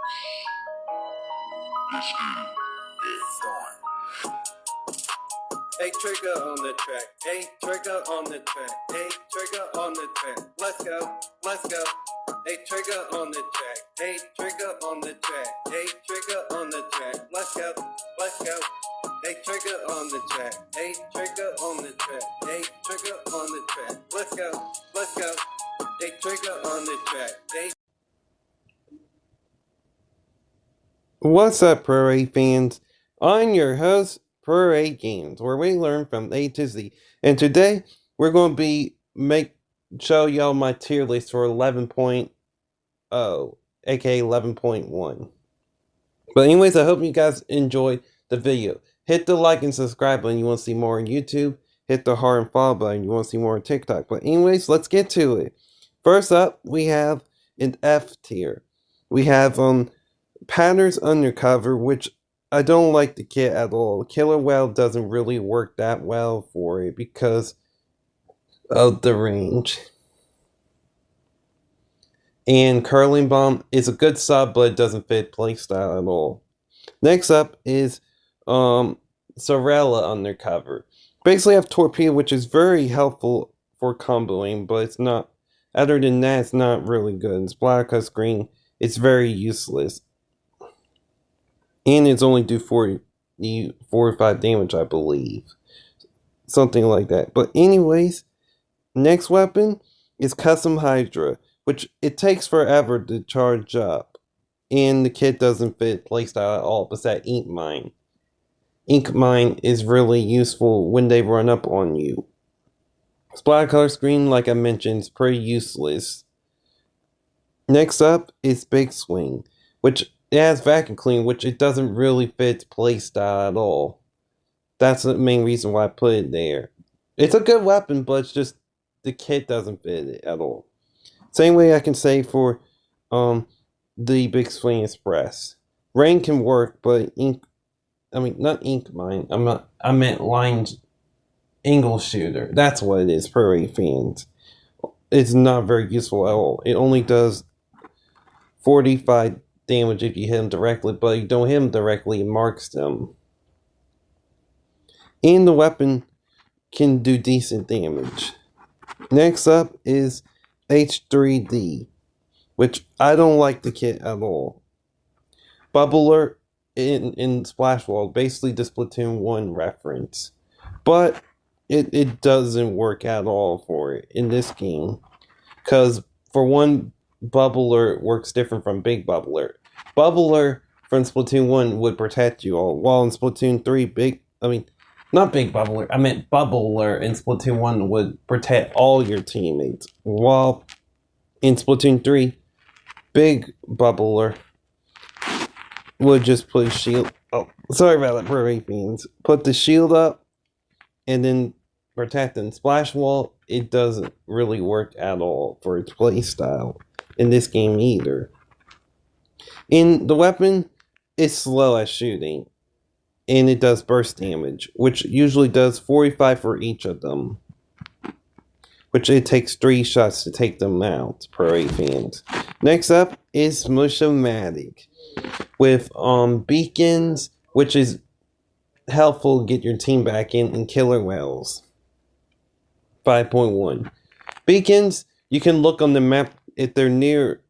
A trigger on the track, a trigger on the track, a trigger on the track. Let's go, let's go. A trigger on the track, a trigger on the track, a trigger on the track. Let's go, let's go. A trigger on the track, a trigger on the track, a trigger on the track. Let's go, let's go. A trigger on the track. What's up, Proaye fans? I'm your host, Proaye Games, where we learn from A to Z. And today, we're going to be show y'all my tier list for 11.0, aka 11.1. But anyways, I hope you guys enjoyed the video. Hit the like and subscribe button you want to see more on YouTube. Hit the heart and follow button you want to see more on TikTok. But anyways, let's get to it. First up, we have an F tier. We have Patterns Undercover, which I don't like the kit at all. Killer Whale doesn't really work that well for it because of the range. And Curling Bomb is a good sub, but it doesn't fit playstyle at all. Next up is Sorella Undercover. Basically, I have Torpedo, which is very helpful for comboing, but it's not. Other than that, it's not really good. It's black or green. It's very useless. And it's only do 4 or 5 damage, I believe. Something like that. But anyways, next weapon is Custom Hydra, which it takes forever to charge up. And the kit doesn't fit playstyle at all, but that Ink Mine. Ink Mine is really useful when they run up on you. Splatter color screen, like I mentioned, is pretty useless. Next up is Big Swing, which it has vacuum clean, which it doesn't really fit playstyle at all. That's the main reason why I put it there. It's a good weapon, but it's just the kit doesn't fit it at all. Same way I can say for the Big Swing Express. Rain can work, but not Ink Mine. I meant Line's Angle Shooter. That's what it is, Proaye fans. It's not very useful at all. It only does 45 damage if you hit him directly, but you don't hit him directly, it marks them. And the weapon can do decent damage. Next up is H3D, which I don't like the kit at all. Bubbler in Splash World, basically the Splatoon 1 reference. But it doesn't work at all for it in this game. Because for one, Bubbler works different from Big Bubbler. Bubbler from Splatoon 1 would protect you all, while in Splatoon 3, not Big Bubbler, I meant Bubbler in Splatoon 1 would protect all your teammates, while in Splatoon 3, Big Bubbler would just put a shield. Oh, sorry about that, Proaye fans. Put the shield up and then protect in Splash Wall. It doesn't really work at all for its playstyle in this game either. And the weapon is slow at shooting, and it does burst damage, which usually does 45 for each of them, which it takes 3 shots to take them out, Proaye fans. Next up is Smush-O-Matic with beacons, which is helpful to get your team back in Killer Whales. 5.1. Beacons, you can look on the map if they're near.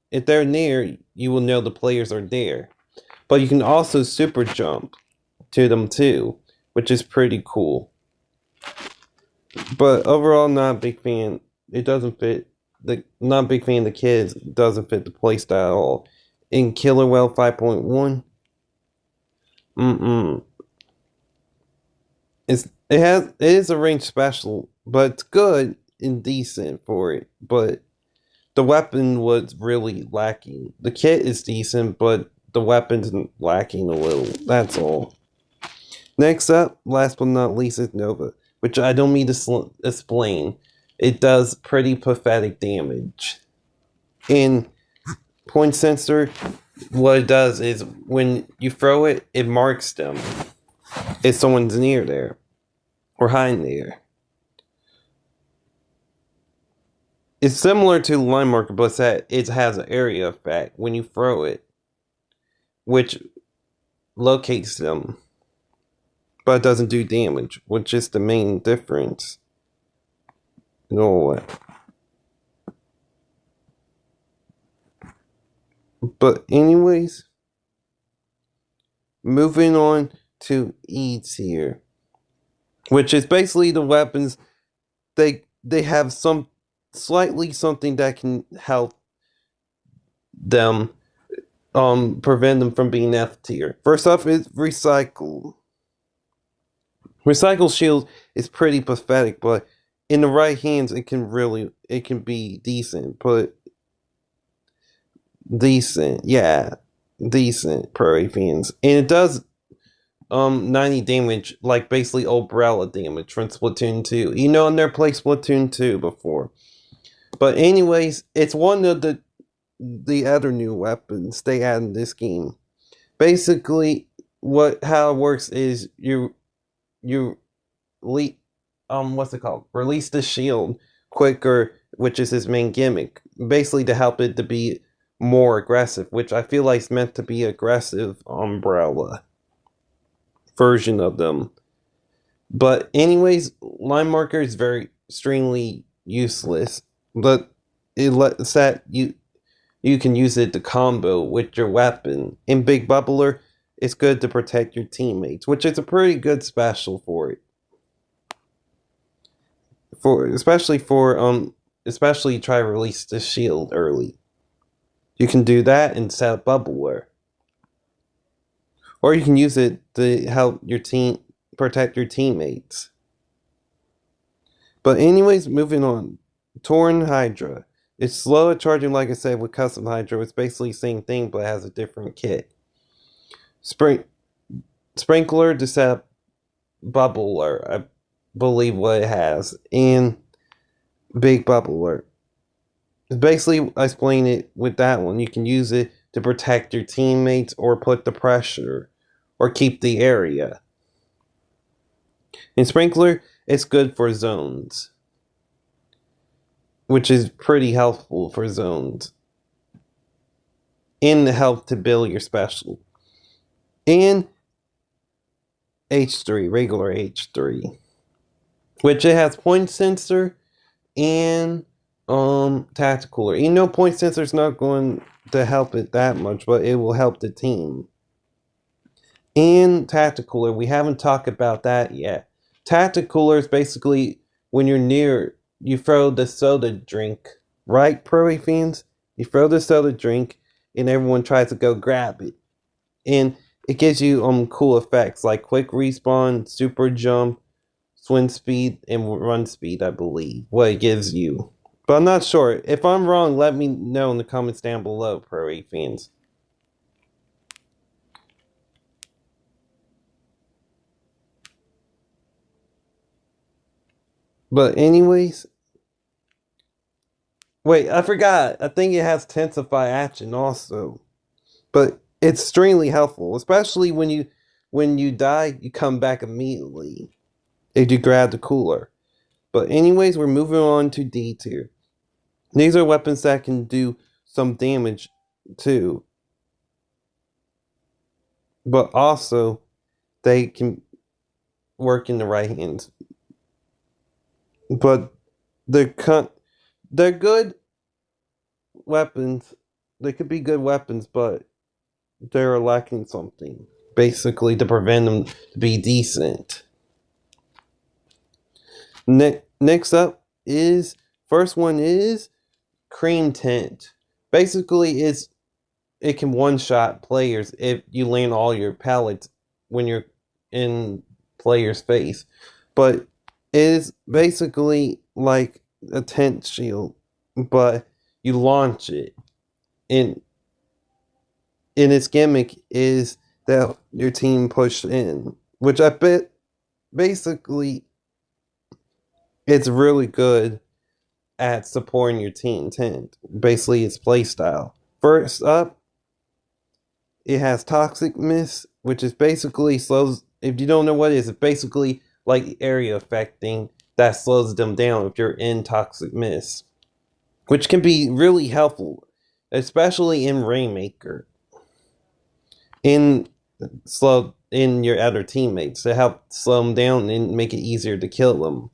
If they're near, you will know the players are there. But you can also super jump to them too, which is pretty cool. But overall, not a big fan. It doesn't fit. Not a big fan of the kids. Doesn't fit the playstyle at all. In Killer Whale 5.1, it is a range special, but it's good and decent for it. But the weapon was really lacking. The kit is decent, but the weapon's lacking a little. That's all. Next up, last but not least, is Nova, which I don't mean to explain. It does pretty pathetic damage. In Point Sensor, what it does is when you throw it, it marks them if someone's near there or hiding there. It's similar to Line Marker, but it has an area effect when you throw it. which locates them, but it doesn't do damage, which is the main difference. You know what? But anyways, moving on to E tier, which is basically the weapons. They have some slightly something that can help them prevent them from being F tier. First off is recycle. Recycle shield is pretty pathetic, but in the right hands it can be decent, but decent, yeah. Decent Proaye fans. And it does 90 damage, like basically umbrella damage from Splatoon 2. You know, I never played Splatoon 2 before. But anyways, it's one of the other new weapons they add in this game. Basically, how it works is you what's it called? Release the shield quicker, which is his main gimmick. Basically to help it to be more aggressive, which I feel like is meant to be aggressive umbrella version of them. But anyways, line marker is very extremely useless. But it lets that you can use it to combo with your weapon. In Big Bubbler, it's good to protect your teammates, which is a pretty good special for it. Especially try to release the shield early. You can do that and set up Bubbler. Or you can use it to help your team protect your teammates. But anyways, moving on. Torn Hydra. It's slow at charging, like I said, with Custom Hydra. It's basically the same thing, but it has a different kit. Sprinkler to set up Bubbler, I believe what it has. And Big Bubbler. Basically, I explain it with that one. You can use it to protect your teammates or put the pressure or keep the area. In Sprinkler, it's good for zones, which is pretty helpful for zones. And help to build your special. And H3, regular H3, which it has point sensor and tactical. You know, point sensor is not going to help it that much, but it will help the team. And tactical, we haven't talked about that yet. Tactical is basically when you're near, you throw the soda drink, right, Proaye fans? You throw the soda drink, and everyone tries to go grab it, and it gives you cool effects like quick respawn, super jump, swim speed, and run speed, I believe, what it gives you. But I'm not sure. If I'm wrong, let me know in the comments down below, Proaye fans. But anyways, wait, I forgot. I think it has Intensify Action also. But it's extremely helpful, especially when you die, you come back immediately if you grab the cooler. But anyways, we're moving on to D tier. These are weapons that can do some damage too. But also, they can work in the right hands. But they're good weapons. They could be good weapons, but they're lacking something. Basically, to prevent them to be decent. Next up is, first one is Cream Tint. Basically, it can one-shot players if you land all your pellets when you're in player's face. But it is basically like a tent shield, but you launch it. And its gimmick is that your team pushed in, which I bet basically it's really good at supporting your team tent. Basically, its playstyle. First up, it has Toxic Mist, which is basically slows. If you don't know what it is, it's basically like area affecting that slows them down if you're in Toxic Mist, which can be really helpful, especially in Rainmaker. in slow in your other teammates to help slow them down and make it easier to kill them.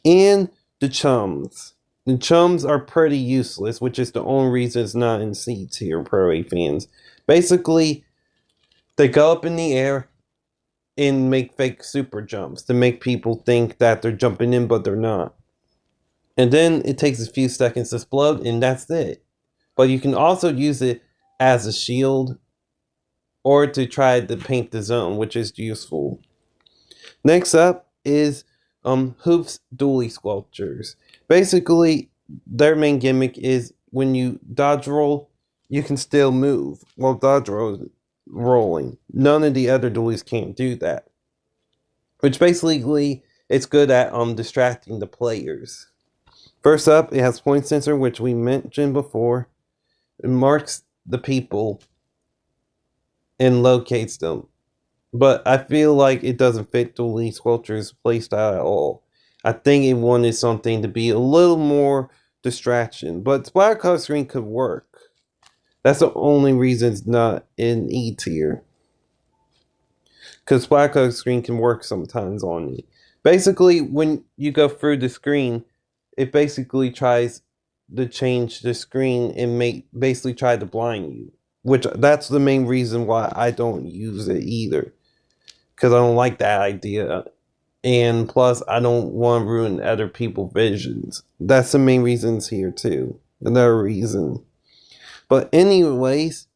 And the chums. The chums are pretty useless, which is the only reason it's not in C tier, Proaye fans. Basically, they go up in the air and make fake super jumps to make people think that they're jumping in, but they're not. And then it takes a few seconds to explode, and that's it. But you can also use it as a shield or to try to paint the zone, which is useful. Next up is Hoof's dually sculptures. Basically, their main gimmick is when you dodge roll, you can still move while dodge rolling. None of the other dualies can't do that. Which basically, it's good at distracting the players. First up, it has point sensor, which we mentioned before. It marks the people and locates them. But I feel like it doesn't fit Dually Sculpture's playstyle at all. I think it wanted something to be a little more distraction, but splatter color screen could work. That's the only reason it's not in E tier. Because splatter color screen can work sometimes on it. Basically, when you go through the screen, it basically tries to change the screen and basically try to blind you. Which that's the main reason why I don't use it either. Because I don't like that idea. And plus, I don't want to ruin other people's visions. That's the main reasons here, too. Another reason. But anyways,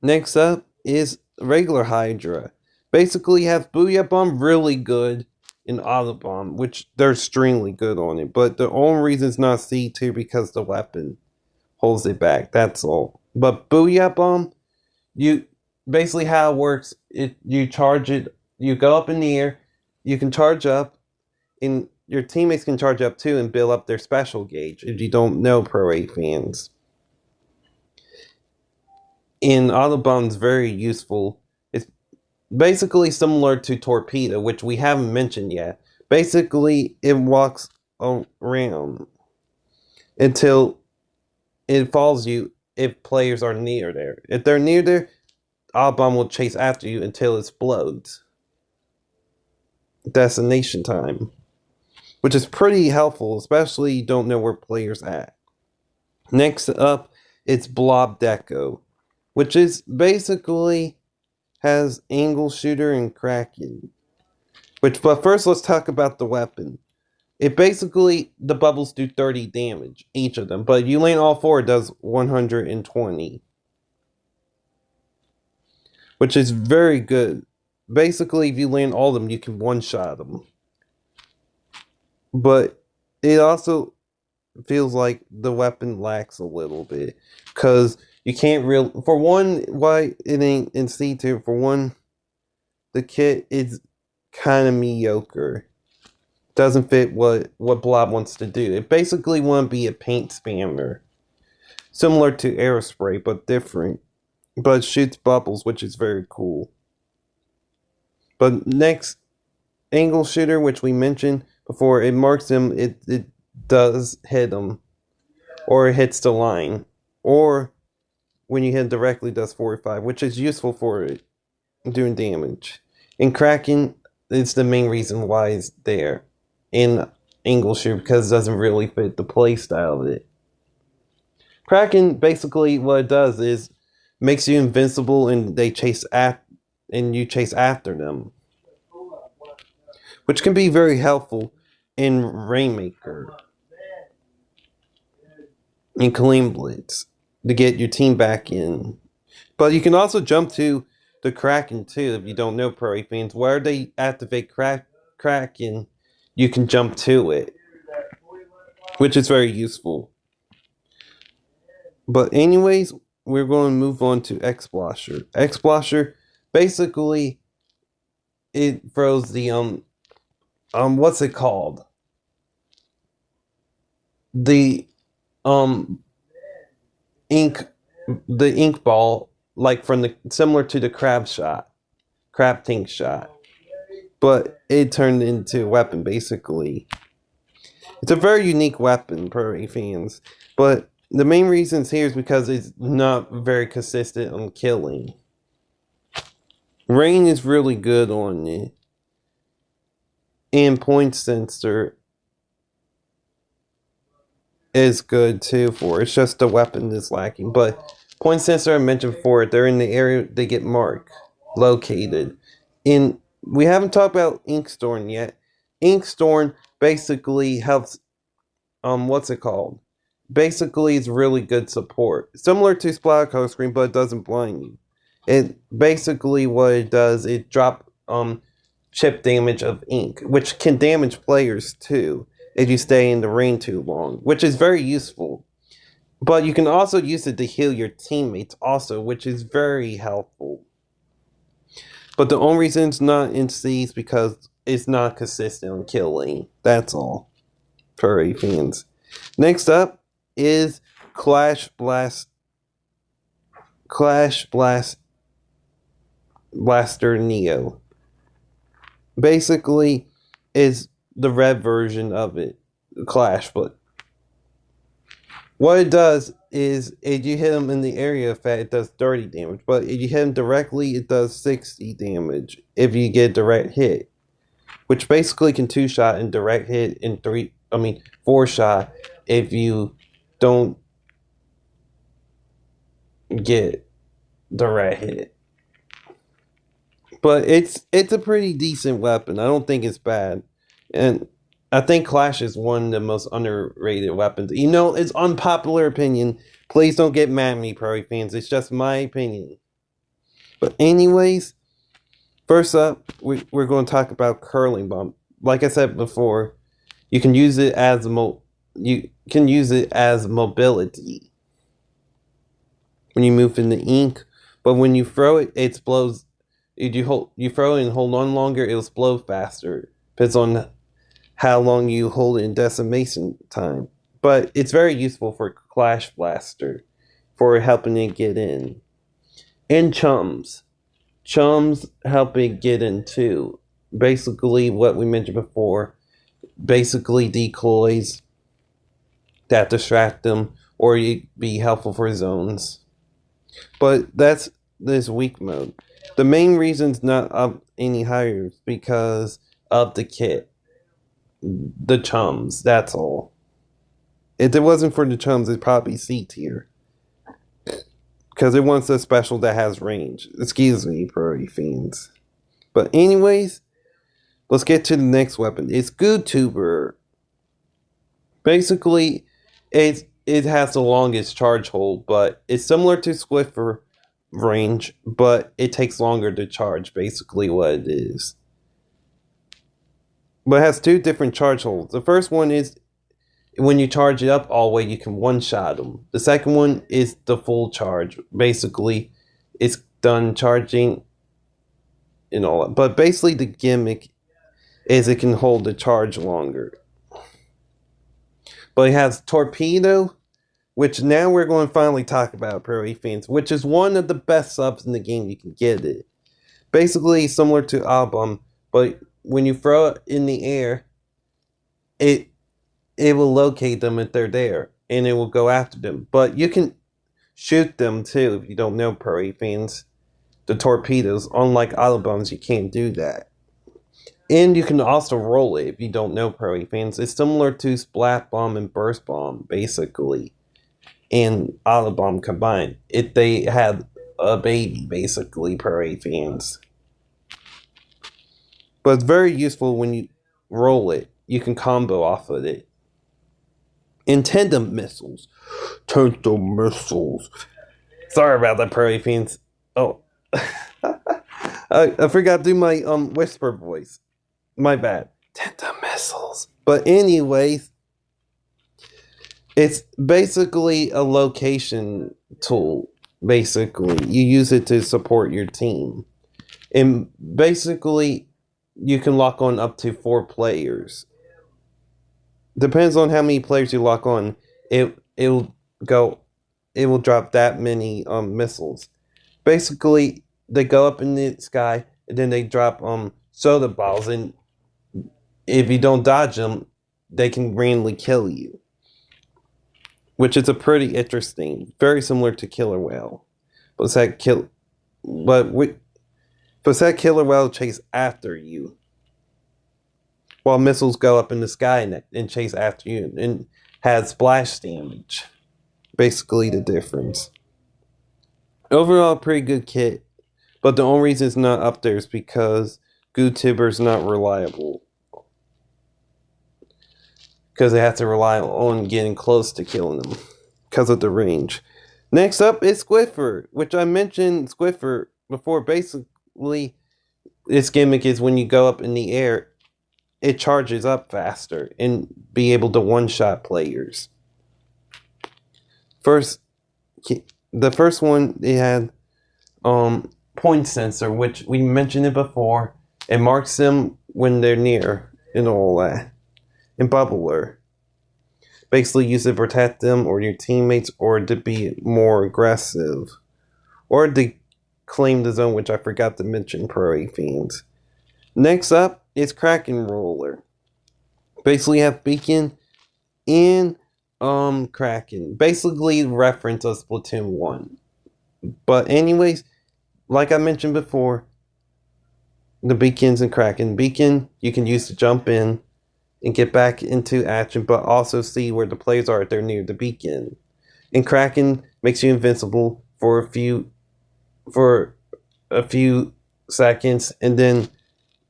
next up is regular Hydra. Basically, has Booyah Bomb really good in Auto Bomb, which they're extremely good on it. But the only reason it's not C tier because the weapon holds it back. That's all. But Booyah Bomb, you basically how it works, you charge it, you go up in the air, you can charge up, and your teammates can charge up too and build up their special gauge if you don't know Proaye fans. And Auto Bomb's very useful. It's basically similar to Torpedo, which we haven't mentioned yet. Basically, it walks around until it follows you if players are near there. If they're near there, Auto Bomb will chase after you until it explodes. Destination time. Which is pretty helpful, especially you don't know where players at. Next up, it's Blob Deco, which is basically has angle shooter and Kraken. But first let's talk about the weapon. It basically, the bubbles do 30 damage, each of them, but you land all four, it does 120. Which is very good. Basically, if you land all of them, you can one-shot them. But it also feels like the weapon lacks a little bit. Because you can't really... For one, why it ain't in C tier, for one, the kit is kind of mediocre. Doesn't fit what Blob wants to do. It basically want to be a paint spammer. Similar to Aerospray, but different. But it shoots bubbles, which is very cool. But next, angle shooter, which we mentioned before, it marks him, it does hit him. Or it hits the line. Or when you hit directly, does 45, which is useful for doing damage. And Kraken is the main reason why it's there in angle shooter, because it doesn't really fit the playstyle of it. Kraken, basically, what it does is makes you invincible, and you chase after them, which can be very helpful in Rainmaker and Clean Blitz to get your team back in. But you can also jump to the Kraken too if you don't know Proaye fans. Where they activate Kraken, you can jump to it, which is very useful. But anyways, we're going to move on to X-Blosher. X-Blosher, basically, it throws the, what's it called? The, ink ball, like similar to the crab tank shot. But it turned into a weapon, basically. It's a very unique weapon, Proaye fans. But the main reasons here is because it's not very consistent on killing. Rain is really good on it. And point sensor is good too for it. It's just the weapon is lacking. But point sensor I mentioned before, they're in the area they get marked, located. In we haven't talked about Inkstorm yet. Inkstorm basically helps what's it called? Basically it's really good support. Similar to Splatter Screen, but it doesn't blind you. It basically what it does, it drop chip damage of ink, which can damage players too if you stay in the rain too long, which is very useful. But you can also use it to heal your teammates also, which is very helpful. But the only reason it's not in C is because it's not consistent on killing. That's all. Proaye fans. Next up is Clash Blast Blaster Neo. Basically is the red version of it. Clash, but what it does is if you hit him in the area effect, it does 30 damage. But if you hit him directly, it does 60 damage if you get direct hit. Which basically can 2-shot and direct hit and 4-shot if you don't get direct hit. But it's a pretty decent weapon. I don't think it's bad. And I think Clash is one of the most underrated weapons. You know, it's unpopular opinion. Please don't get mad at me, Proaye fans. It's just my opinion. But anyways, first up, we're going to talk about Curling Bomb. Like I said before, you can use it as mobility when you move in the ink. But when you throw it, it explodes. If you throw it and hold on longer, it'll explode faster. Depends on how long you hold it in decimation time. But it's very useful for Clash Blaster for helping it get in. And Chums. Chums help it get in too. Basically, what we mentioned before. Basically, decoys that distract them or be helpful for zones. But that's this weak mode. The main reason's not up any higher is because of the kit. The Chums, that's all. If it wasn't for the Chums, it'd probably be C tier. Because it wants a special that has range. Excuse me, Proaye fans. But anyways, let's get to the next weapon. It's GoodTuber. Basically, it has the longest charge hold, but it's similar to Swiffer range, but it takes longer to charge, basically what it is. But it has two different charge holds. The first one is when you charge it up all the way, you can one-shot them. The second one is the full charge. Basically, it's done charging and all that. But basically, the gimmick is it can hold the charge longer. But it has Torpedo, which now we're going to finally talk about, Proaye fans, which is one of the best subs in the game. You can get it. Basically, similar to Album, but when you throw it in the air, it will locate them if they're there, and it will go after them. But you can shoot them too if you don't know, Proaye fans. The torpedoes, unlike auto bombs, you can't do that. And you can also roll it if you don't know, Proaye fans. It's similar to Splat Bomb and Burst Bomb, basically, and auto bomb combined. If they had a baby, basically, Proaye fans. But it's very useful when you roll it. You can combo off of it. And tandem missiles. Tandem missiles. Sorry about that, Proaye fans. Oh. I forgot to do my whisper voice. My bad. Tandem missiles. But anyways, it's basically a location tool. Basically, you use it to support your team. And basically, you can lock on up to 4 players. Depends on how many players you lock on. It will drop that many missiles. Basically, they go up in the sky and then they drop soda balls, and if you don't dodge them, they can randomly kill you. Which is a pretty interesting, very similar to Killer Whale. But it's that But that killer whale chase after you, while missiles go up in the sky and chase after you, and has splash damage. Basically, the difference. Overall, pretty good kit, but the only reason it's not up there is because Gootuber's not reliable. Because they have to rely on getting close to killing them because of the range. Next up is Squiffer, which I mentioned Squiffer before. Basically, its gimmick is when you go up in the air, it charges up faster and be able to one-shot players. The first one, it had point sensor, which we mentioned it before. It marks them when they're near and all that. And bubbler. Basically use it to protect them or your teammates or to be more aggressive. Or to claim the zone, which I forgot to mention, Proaye fans. Next up is Kraken Roller. Basically have Beacon and Kraken. Basically reference of Splatoon 1. But anyways, like I mentioned before, the Beacons and Kraken. Beacon you can use to jump in and get back into action, but also see where the players are if they're near the beacon. And Kraken makes you invincible for a few seconds, and then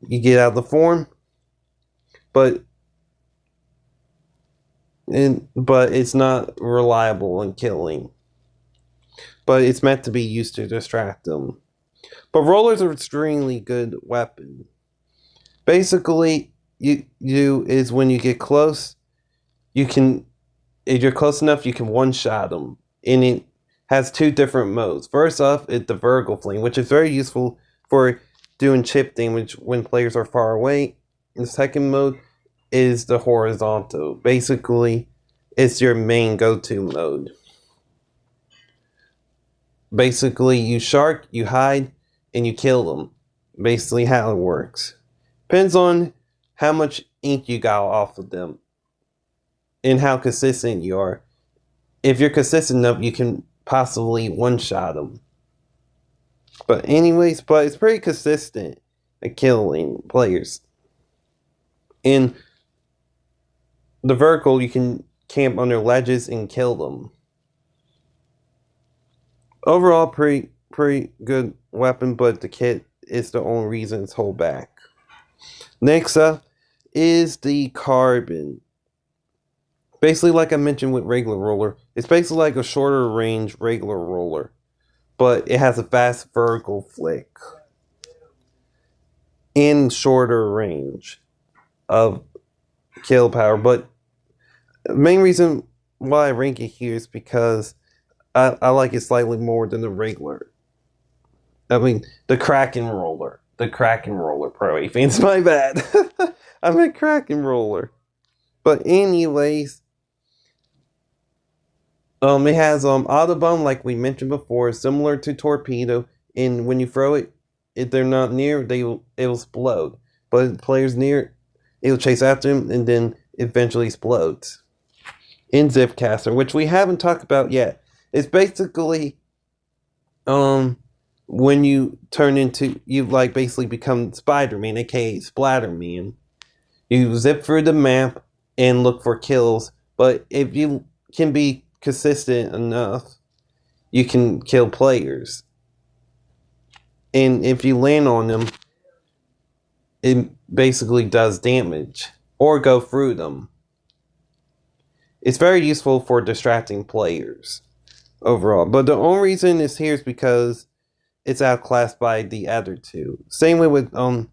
you get out of the form. But it's not reliable in killing. But it's meant to be used to distract them. But rollers are an extremely good weapon. Basically, you is when you get close, if you're close enough, you can one-shot them. And it has two different modes. First off, it's the vertical flame, which is very useful for doing chip damage when players are far away. And the second mode is the horizontal. Basically, it's your main go-to mode. Basically, you shark, you hide, and you kill them. Basically how it works. Depends on how much ink you got off of them and how consistent you are. If you're consistent enough, you can possibly one-shot them. But anyways, it's pretty consistent at killing players. In the vertical, you can camp under ledges and kill them. Overall, pretty good weapon, but the kit is the only reason it's hold back. Next up is the Carbon. Basically, like I mentioned with regular roller, it's basically like a shorter range regular roller, but it has a fast vertical flick and shorter range of kill power. But the main reason why I rank it here is because I like it slightly more than the regular. I mean, the Kraken Roller. The Kraken Roller, Proaye fans. My bad. I meant Kraken Roller. But anyways, it has Autobomb, like we mentioned before, similar to Torpedo. And when you throw it, if they're not near, it'll explode. But if the player's near, it'll chase after him and then eventually explodes. In Zipcaster, which we haven't talked about yet. It's basically when you turn into, you like basically become Spider-Man, aka Splatterman. You zip through the map and look for kills, but if you can be consistent enough, you can kill players. And if you land on them, it basically does damage or go through them. It's very useful for distracting players overall, but the only reason it's here is because it's outclassed by the other two. Same way with the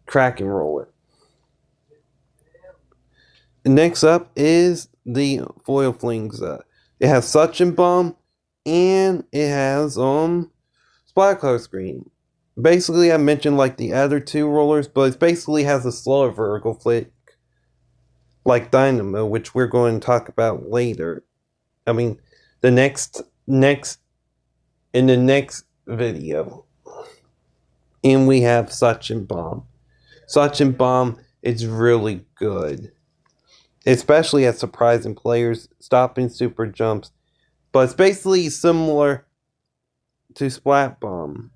Kraken Roller. Next up is the Foil Flings. It has Suction Bomb and it has Splatter Color Screen. Basically, I mentioned like the other two rollers, but it basically has a slower vertical flick like Dynamo, which we're going to talk about later. I mean, in the next video. And we have Suction Bomb. Suction Bomb is really good, especially at surprising players, stopping super jumps. But it's basically similar to Splat Bomb.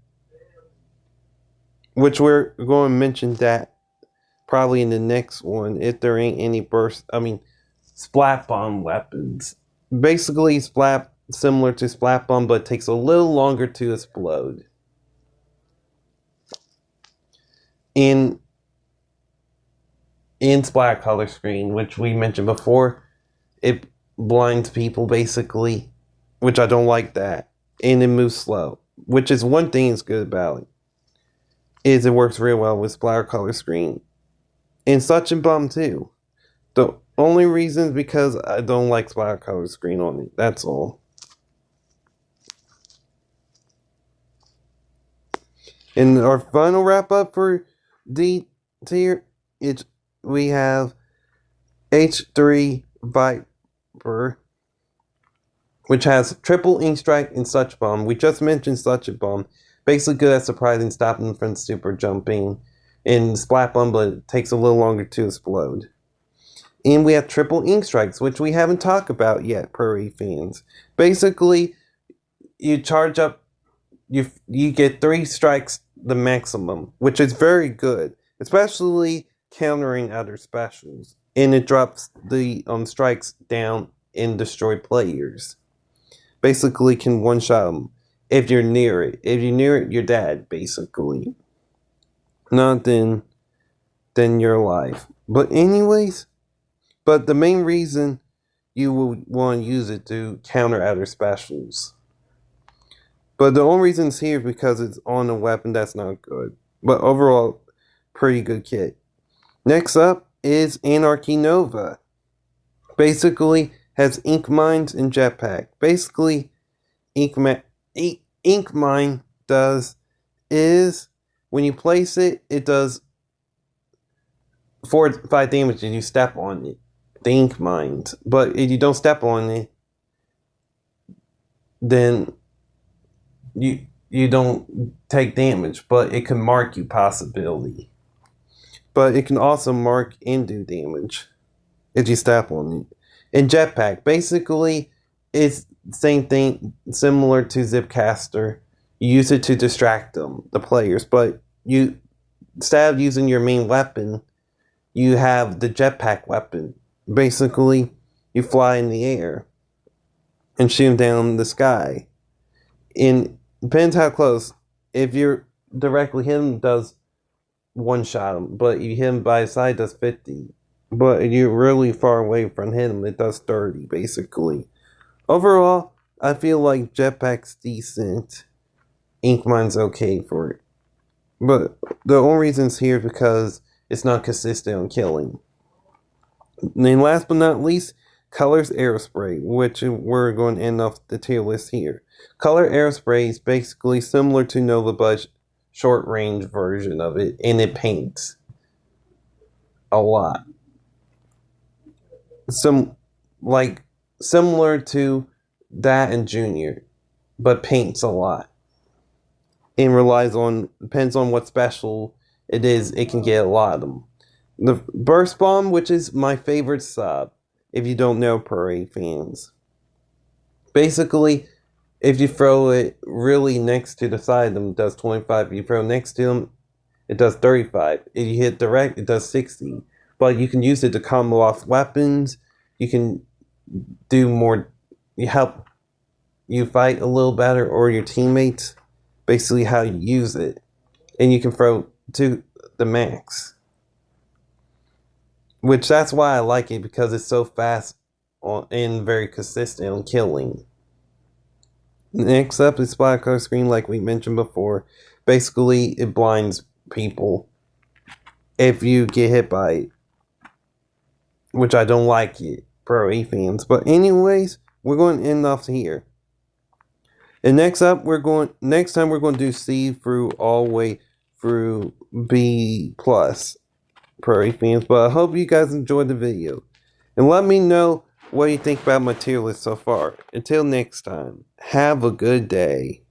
which we're going to mention that probably in the next one if there ain't any splat bomb weapons. Basically, splat similar to splat bomb, but takes a little longer to explode. In splat color screen, which we mentioned before, it blinds people basically, which I don't like that, and it moves slow, which is one thing that's good about it. Is it works real well with splatter color screen. And such and bomb too. The only reason is because I don't like splatter color screen on it. That's all. And our final wrap up for D tier, we have H3 Viper, which has triple ink strike and such bomb. We just mentioned such a bomb. Basically good at surprising, stopping from super jumping. And splat bomb, but it takes a little longer to explode. And we have triple ink strikes, which we haven't talked about yet, Proaye fans. Basically, you charge up, you get 3 strikes the maximum, which is very good, especially countering other specials. And it drops the strikes down and destroy players. Basically, can one-shot them if you're near it. If you're near it, you're dead, basically. Not then you're alive. But anyways, the main reason you would want to use it to counter other specials. But the only reason it's here is because it's on a weapon that's not good. But overall, pretty good kit. Next up is Anarchy Nova. Basically, has ink mines and jetpack. Basically, ink mine does is when you place it, it does 4 to 5 damage if you step on it. The ink mines. But if you don't step on it, then you don't take damage. But it can mark you possibility. But it can also mark and do damage if you step on it. And jetpack, basically, it's the same thing, similar to Zipcaster. You use it to distract the players, but instead of using your main weapon, you have the jetpack weapon. Basically, you fly in the air and shoot them down the sky. And depends how close. If you're directly hit him, does one shot him, but if you hit him by his side, does 50. But if you're really far away from him, it does 30, basically. Overall, I feel like jetpack's decent. Ink mine's okay for it. But the only reason it's here is because it's not consistent on killing. And then last but not least, Color's Aerospray, which we're going to end off the tier list here. Color Aerospray is basically similar to Nova, but short range version of it, and it paints a lot. Similar to that and Junior, but paints a lot. And depends on what special it is, it can get a lot of them. The Burst Bomb, which is my favorite sub, if you don't know, Proaye fans. Basically, if you throw it really next to the side of them, it does 25. If you throw next to them, it does 35. If you hit direct, it does 60. But you can use it to combo off weapons. You can do more, help you fight a little better, or your teammates. Basically how you use it. And you can throw to the max. Which that's why I like it, because it's so fast and very consistent on killing. Next up is Splatter Color Screen, like we mentioned before. Basically, it blinds people if you get hit by it. Which I don't like it, Proaye fans. But anyways, we're going to end off here. And next time we're going to do C through all the way through B+, Proaye fans. But I hope you guys enjoyed the video. And let me know what you think about my tier list so far. Until next time, have a good day.